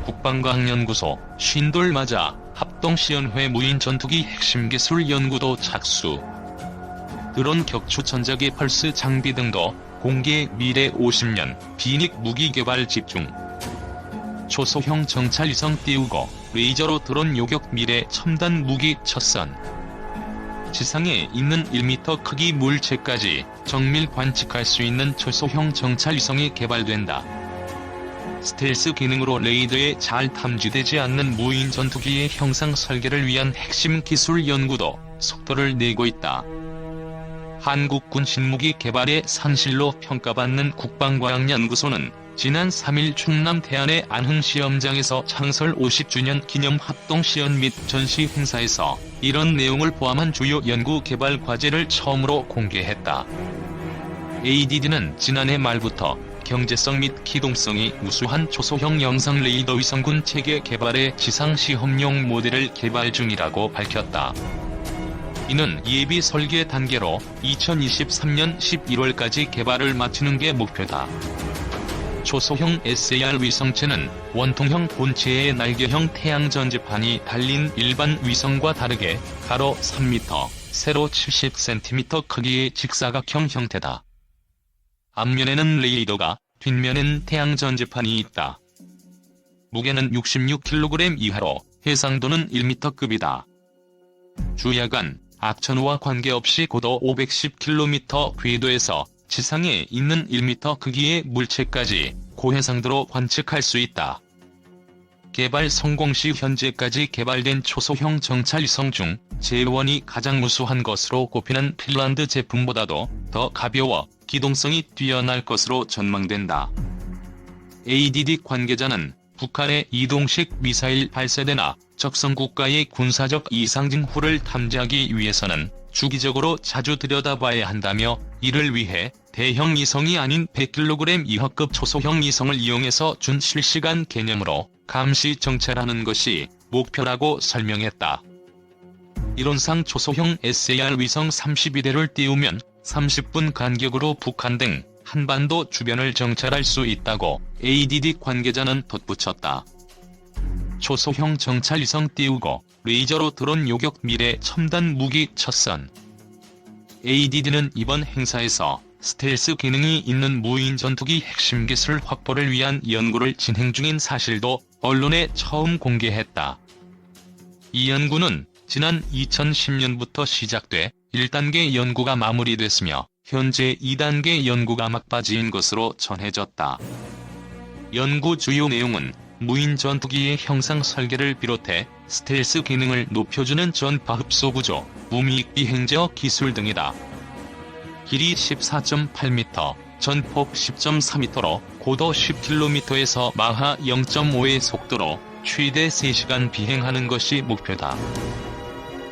국방과학연구소, 쉰돌 맞아, 합동시연회 무인전투기 핵심기술연구도 착수. 드론 격추 전자기 펄스 장비 등도 공개. 미래 50년 비닉 무기 개발 집중. 초소형 정찰위성 띄우고 레이저로 드론 요격. 미래 첨단 무기 첫선. 지상에 있는 1m 크기 물체까지 정밀 관측할 수 있는 초소형 정찰위성이 개발된다. 스텔스 기능으로 레이더에 잘 탐지되지 않는 무인 전투기의 형상 설계를 위한 핵심 기술 연구도 속도를 내고 있다. 한국군 신무기 개발의 산실로 평가받는 국방과학연구소는 지난 3일 충남 태안의 안흥시험장에서 창설 50주년 기념 합동시연 및 전시 행사에서 이런 내용을 포함한 주요 연구 개발 과제를 처음으로 공개했다. ADD는 지난해 말부터 경제성 및 기동성이 우수한 초소형 영상 레이더 위성군 체계 개발의 지상 시험용 모델을 개발 중이라고 밝혔다. 이는 예비 설계 단계로 2023년 11월까지 개발을 마치는 게 목표다. 초소형 SAR 위성체는 원통형 본체의 날개형 태양 전지판이 달린 일반 위성과 다르게 가로 3m, 세로 70cm 크기의 직사각형 형태다. 앞면에는 레이더가, 뒷면엔 태양 전지판이 있다. 무게는 66kg 이하로 해상도는 1m급이다. 주야간, 악천후와 관계없이 고도 510km 궤도에서 지상에 있는 1m 크기의 물체까지 고해상도로 관측할 수 있다. 개발 성공 시 현재까지 개발된 초소형 정찰위성 중 제1이 가장 우수한 것으로 꼽히는 핀란드 제품보다도 더 가벼워 기동성이 뛰어날 것으로 전망된다. ADD 관계자는 북한의 이동식 미사일 발사대나 적성 국가의 군사적 이상 징후를 탐지하기 위해서는 주기적으로 자주 들여다봐야 한다며 이를 위해 대형 이성이 아닌 100kg 이하급 초소형 이성을 이용해서 준 실시간 개념으로 감시 정찰하는 것이 목표라고 설명했다. 이론상 초소형 SAR 위성 32대를 띄우면 30분 간격으로 북한 등 한반도 주변을 정찰할 수 있다고 ADD 관계자는 덧붙였다. 초소형 정찰위성 띄우고 레이저로 드론 요격. 미래 첨단 무기 첫선. ADD는 이번 행사에서 스텔스 기능이 있는 무인 전투기 핵심 기술 확보를 위한 연구를 진행 중인 사실도 언론에 처음 공개했다. 이 연구는 지난 2010년부터 시작돼 1단계 연구가 마무리됐으며 현재 2단계 연구가 막바지인 것으로 전해졌다. 연구 주요 내용은 무인 전투기의 형상 설계를 비롯해 스텔스 기능을 높여주는 전파 흡수 구조, 무미익 비행저 기술 등이다. 길이 14.8m, 전폭 10.4m로 고도 10km에서 마하 0.5의 속도로 최대 3시간 비행하는 것이 목표다.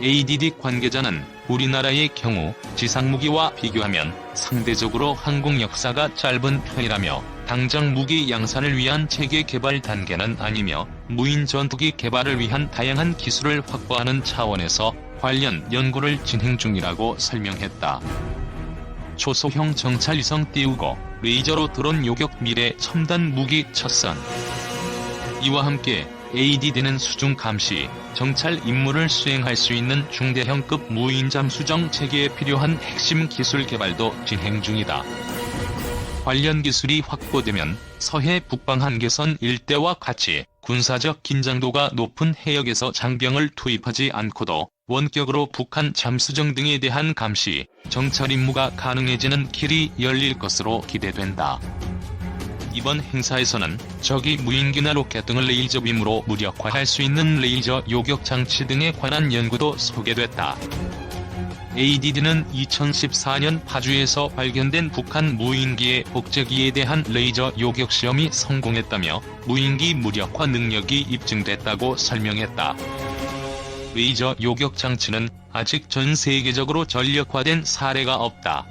ADD 관계자는 우리나라의 경우 지상무기와 비교하면 상대적으로 항공 역사가 짧은 편이라며 당장 무기 양산을 위한 체계 개발 단계는 아니며 무인 전투기 개발을 위한 다양한 기술을 확보하는 차원에서 관련 연구를 진행 중이라고 설명했다. 초소형 정찰위성 띄우고 레이저로 드론 요격. 미래 첨단 무기 첫선. 이와 함께 ADD는 수중 감시, 정찰 임무를 수행할 수 있는 중대형급 무인 잠수정 체계에 필요한 핵심 기술 개발도 진행 중이다. 관련 기술이 확보되면 서해 북방 한계선 일대와 같이 군사적 긴장도가 높은 해역에서 장병을 투입하지 않고도 원격으로 북한 잠수정 등에 대한 감시, 정찰 임무가 가능해지는 길이 열릴 것으로 기대된다. 이번 행사에서는 적이 무인기나 로켓 등을 레이저빔으로 무력화할 수 있는 레이저 요격 장치 등에 관한 연구도 소개됐다. ADD는 2014년 파주에서 발견된 북한 무인기의 복제기에 대한 레이저 요격 시험이 성공했다며 무인기 무력화 능력이 입증됐다고 설명했다. 레이저 요격 장치는 아직 전 세계적으로 전력화된 사례가 없다.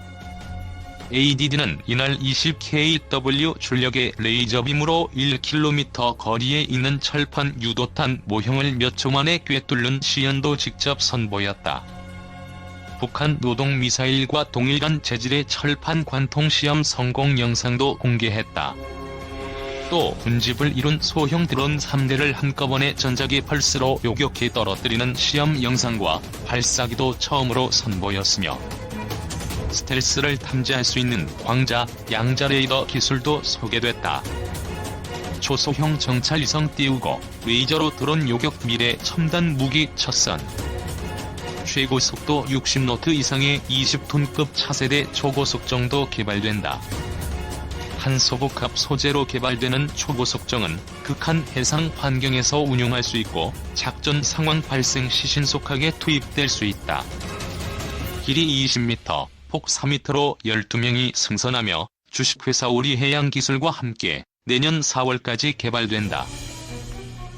ADD는 이날 20kW 출력의 레이저빔으로 1km 거리에 있는 철판 유도탄 모형을 몇 초 만에 꿰뚫는 시연도 직접 선보였다. 북한 노동미사일과 동일한 재질의 철판 관통 시험 성공 영상도 공개했다. 또 군집을 이룬 소형 드론 3대를 한꺼번에 전자기 펄스로 요격해 떨어뜨리는 시험 영상과 발사기도 처음으로 선보였으며 스텔스를 탐지할 수 있는 광자, 양자 레이더 기술도 소개됐다. 초소형 정찰위성 띄우고 레이저로 드론 요격 미래 첨단 무기 첫선. 최고 속도 60노트 이상의 20톤급 차세대 초고속정도 개발된다. 한소복합 소재로 개발되는 초고속정은 극한 해상 환경에서 운용할 수 있고 작전 상황 발생 시 신속하게 투입될 수 있다. 길이 20m, 폭 4m로 12명이 승선하며 주식회사 우리해양기술과 함께 내년 4월까지 개발된다.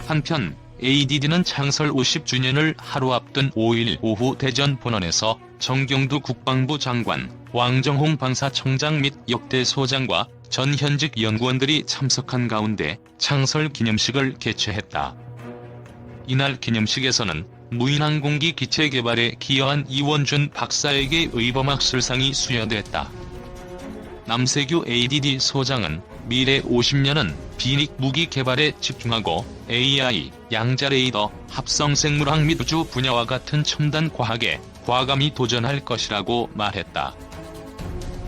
한편 ADD는 창설 50주년을 하루 앞둔 5일 오후 대전 본원에서 정경두 국방부 장관, 왕정홍 방사청장 및 역대 소장과 전 현직 연구원들이 참석한 가운데 창설 기념식을 개최했다. 이날 기념식에서는 무인항공기 기체 개발에 기여한 이원준 박사에게 의범학술상이 수여됐다. 남세규 ADD 소장은 미래 50년은 비닉 무기 개발에 집중하고 AI, 양자 레이더, 합성 생물학 및 우주 분야와 같은 첨단 과학에 과감히 도전할 것이라고 말했다.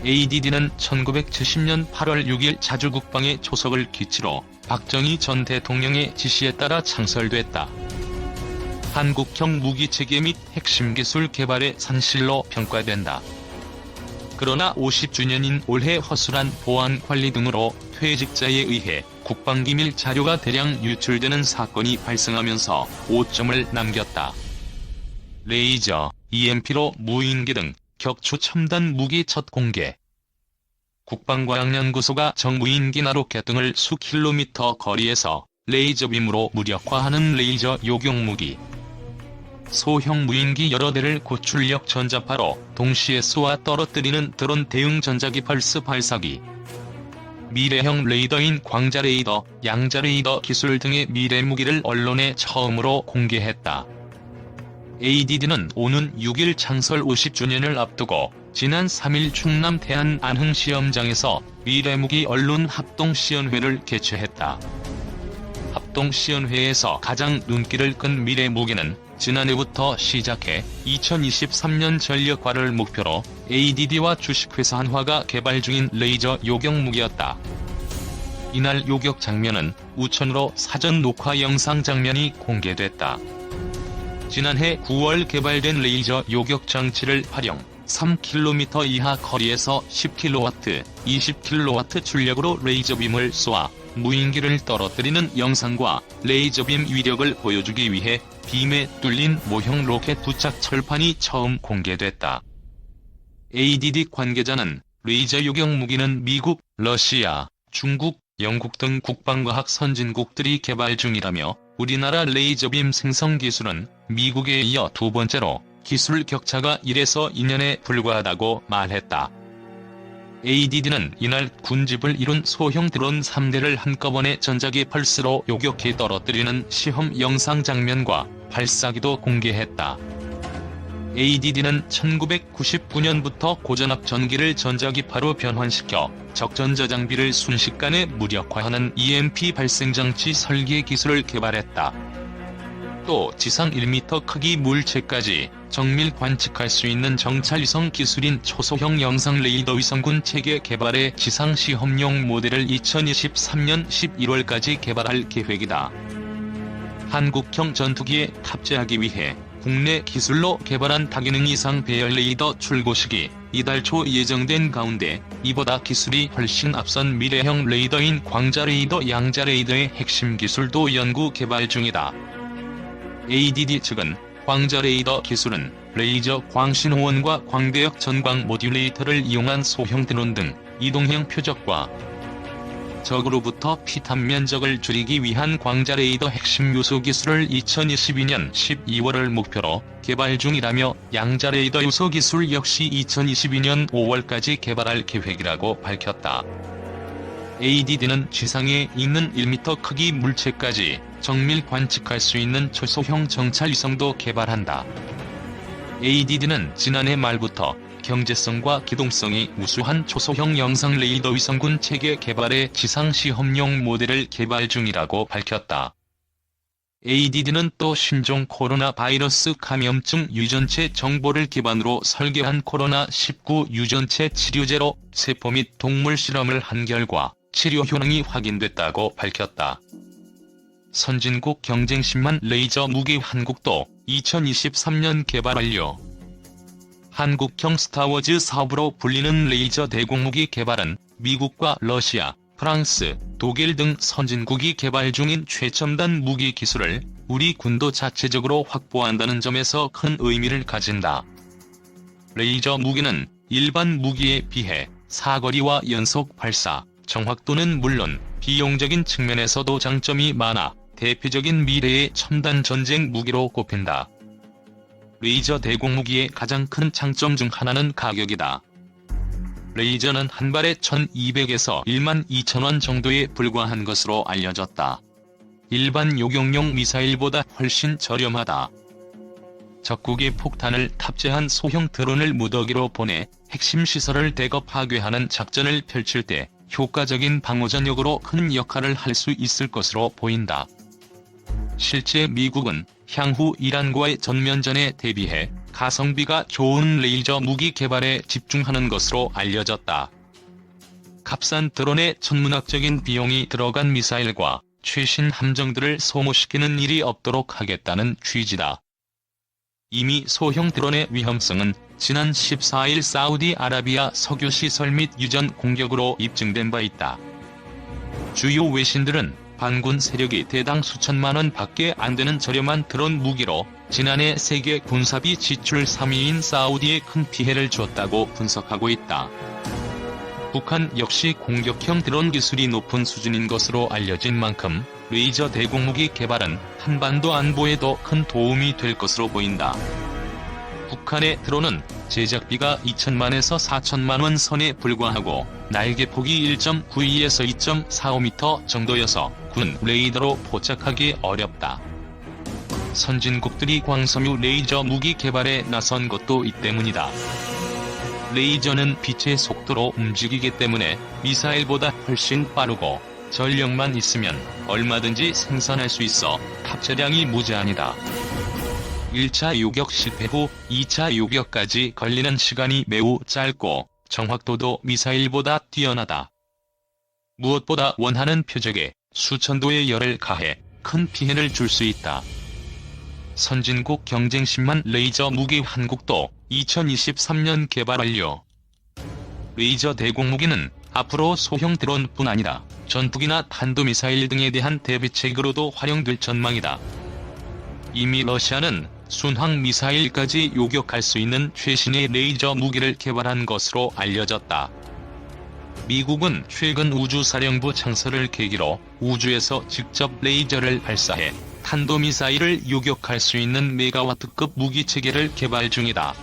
ADD는 1970년 8월 6일 자주국방의 초석을 기치로 박정희 전 대통령의 지시에 따라 창설됐다. 한국형 무기체계 및 핵심 기술 개발의 산실로 평가된다. 그러나 50주년인 올해 허술한 보안 관리 등으로 퇴직자에 의해 국방기밀 자료가 대량 유출되는 사건이 발생하면서 오점을 남겼다. 레이저, EMP로 무인기 등 격추 첨단 무기 첫 공개. 국방과학연구소가 정무인기나 로켓 등을 수 킬로미터 거리에서 레이저빔으로 무력화하는 레이저 요격무기. 소형 무인기 여러 대를 고출력 전자파로 동시에 쏘아 떨어뜨리는 드론 대응 전자기 펄스 발사기. 미래형 레이더인 광자 레이더, 양자 레이더 기술 등의 미래 무기를 언론에 처음으로 공개했다. ADD는 오는 6일 창설 50주년을 앞두고 지난 3일 충남 태안 안흥시험장에서 미래무기 언론 합동시연회를 개최했다. 합동시연회에서 가장 눈길을 끈 미래무기는 지난해부터 시작해 2023년 전력화를 목표로 ADD와 주식회사 한화가 개발 중인 레이저 요격무기였다. 이날 요격 장면은 우천으로 사전 녹화 영상 장면이 공개됐다. 지난해 9월 개발된 레이저 요격 장치를 활용, 3km 이하 거리에서 10kW, 20kW 출력으로 레이저빔을 쏘아 무인기를 떨어뜨리는 영상과 레이저빔 위력을 보여주기 위해 빔에 뚫린 모형 로켓 부착 철판이 처음 공개됐다. ADD 관계자는 레이저 요격 무기는 미국, 러시아, 중국, 영국 등 국방과학 선진국들이 개발 중이라며 우리나라 레이저빔 생성 기술은 미국에 이어 두 번째로 기술 격차가 1에서 2년에 불과하다고 말했다. ADD는 이날 군집을 이룬 소형 드론 3대를 한꺼번에 전자기 펄스로 요격해 떨어뜨리는 시험 영상 장면과 발사기도 공개했다. ADD는 1999년부터 고전압 전기를 전자기파로 변환시켜 적전자 장비를 순식간에 무력화하는 EMP 발생장치 설계 기술을 개발했다. 또 지상 1m 크기 물체까지 정밀 관측할 수 있는 정찰위성 기술인 초소형 영상 레이더 위성군 체계 개발의 지상 시험용 모델을 2023년 11월까지 개발할 계획이다. 한국형 전투기에 탑재하기 위해 국내 기술로 개발한 다기능 이상 배열 레이더 출고식이 이달 초 예정된 가운데 이보다 기술이 훨씬 앞선 미래형 레이더인 광자 레이더, 양자 레이더의 핵심 기술도 연구 개발 중이다. ADD 측은 광자 레이더 기술은 레이저 광신호원과 광대역 전광 모듈레이터를 이용한 소형 드론 등 이동형 표적과 적으로부터 피탄 면적을 줄이기 위한 광자 레이더 핵심 요소 기술을 2022년 12월을 목표로 개발 중이라며 양자 레이더 요소 기술 역시 2022년 5월까지 개발할 계획이라고 밝혔다. ADD는 지상에 있는 1m 크기 물체까지 정밀 관측할 수 있는 초소형 정찰위성도 개발한다. ADD는 지난해 말부터 경제성과 기동성이 우수한 초소형 영상 레이더 위성군 체계 개발의 지상시험용 모델을 개발 중이라고 밝혔다. ADD는 또 신종 코로나 바이러스 감염증 유전체 정보를 기반으로 설계한 코로나19 유전체 치료제로 세포 및 동물 실험을 한 결과 치료 효능이 확인됐다고 밝혔다. 선진국 경쟁심만 레이저 무기 한국도 2023년 개발 완료. 한국형 스타워즈 사업으로 불리는 레이저 대공무기 개발은 미국과 러시아, 프랑스, 독일 등 선진국이 개발 중인 최첨단 무기 기술을 우리 군도 자체적으로 확보한다는 점에서 큰 의미를 가진다. 레이저 무기는 일반 무기에 비해 사거리와 연속 발사, 정확도는 물론 비용적인 측면에서도 장점이 많아 대표적인 미래의 첨단 전쟁 무기로 꼽힌다. 레이저 대공무기의 가장 큰 장점 중 하나는 가격이다. 레이저는 한 발에 1200에서 12,000원 정도에 불과한 것으로 알려졌다. 일반 요격용 미사일보다 훨씬 저렴하다. 적국의 폭탄을 탑재한 소형 드론을 무더기로 보내 핵심 시설을 대거 파괴하는 작전을 펼칠 때 효과적인 방어전력으로 큰 역할을 할 수 있을 것으로 보인다. 실제 미국은 향후 이란과의 전면전에 대비해 가성비가 좋은 레이저 무기 개발에 집중하는 것으로 알려졌다. 값싼 드론에 천문학적인 비용이 들어간 미사일과 최신 함정들을 소모시키는 일이 없도록 하겠다는 취지다. 이미 소형 드론의 위험성은 지난 14일 사우디아라비아 석유시설 및 유전 공격으로 입증된 바 있다. 주요 외신들은 반군 세력이 대당 수천만 원 밖에 안 되는 저렴한 드론 무기로 지난해 세계 군사비 지출 3위인 사우디에 큰 피해를 줬다고 분석하고 있다. 북한 역시 공격형 드론 기술이 높은 수준인 것으로 알려진 만큼 레이저 대공무기 개발은 한반도 안보에도 큰 도움이 될 것으로 보인다. 북한의 드론은 제작비가 2천만에서 4천만 원 선에 불과하고 날개폭이 1.92에서 2.45m 정도여서 군 레이더로 포착하기 어렵다. 선진국들이 광섬유 레이저 무기 개발에 나선 것도 이 때문이다. 레이저는 빛의 속도로 움직이기 때문에 미사일보다 훨씬 빠르고 전력만 있으면 얼마든지 생산할 수 있어 탑재량이 무제한이다. 1차 요격 실패 후 2차 요격까지 걸리는 시간이 매우 짧고 정확도도 미사일보다 뛰어나다. 무엇보다 원하는 표적에 수천도의 열을 가해 큰 피해를 줄 수 있다. 선진국 경쟁심만 레이저 무기 한국도 2023년 개발 완료. 레이저 대공무기는 앞으로 소형 드론뿐 아니라 전투기나 탄도미사일 등에 대한 대비책으로도 활용될 전망이다. 이미 러시아는 순항 미사일까지 요격할 수 있는 최신의 레이저 무기를 개발한 것으로 알려졌다. 미국은 최근 우주사령부 창설을 계기로 우주에서 직접 레이저를 발사해 탄도미사일을 요격할 수 있는 메가와트급 무기체계를 개발 중이다.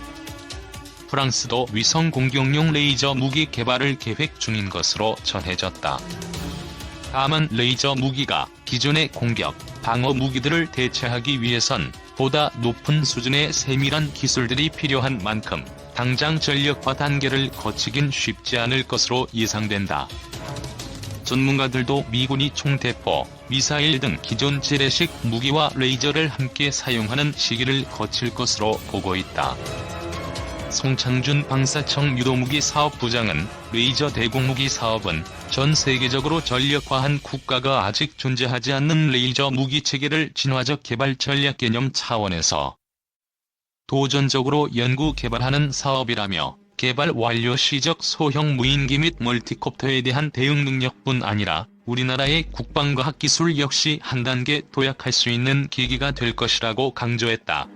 프랑스도 위성 공격용 레이저 무기 개발을 계획 중인 것으로 전해졌다. 다만 레이저 무기가 기존의 공격, 방어 무기들을 대체하기 위해선 보다 높은 수준의 세밀한 기술들이 필요한 만큼 당장 전력화 단계를 거치긴 쉽지 않을 것으로 예상된다. 전문가들도 미군이 총대포, 미사일 등 기존 재래식 무기와 레이저를 함께 사용하는 시기를 거칠 것으로 보고 있다. 송창준 방사청 유도무기 사업부장은 레이저 대공무기 사업은 전 세계적으로 전력화한 국가가 아직 존재하지 않는 레이저 무기 체계를 진화적 개발 전략 개념 차원에서 도전적으로 연구 개발하는 사업이라며 개발 완료 시적 소형 무인기 및 멀티콥터에 대한 대응 능력뿐 아니라 우리나라의 국방과학 기술 역시 한 단계 도약할 수 있는 계기가 될 것이라고 강조했다.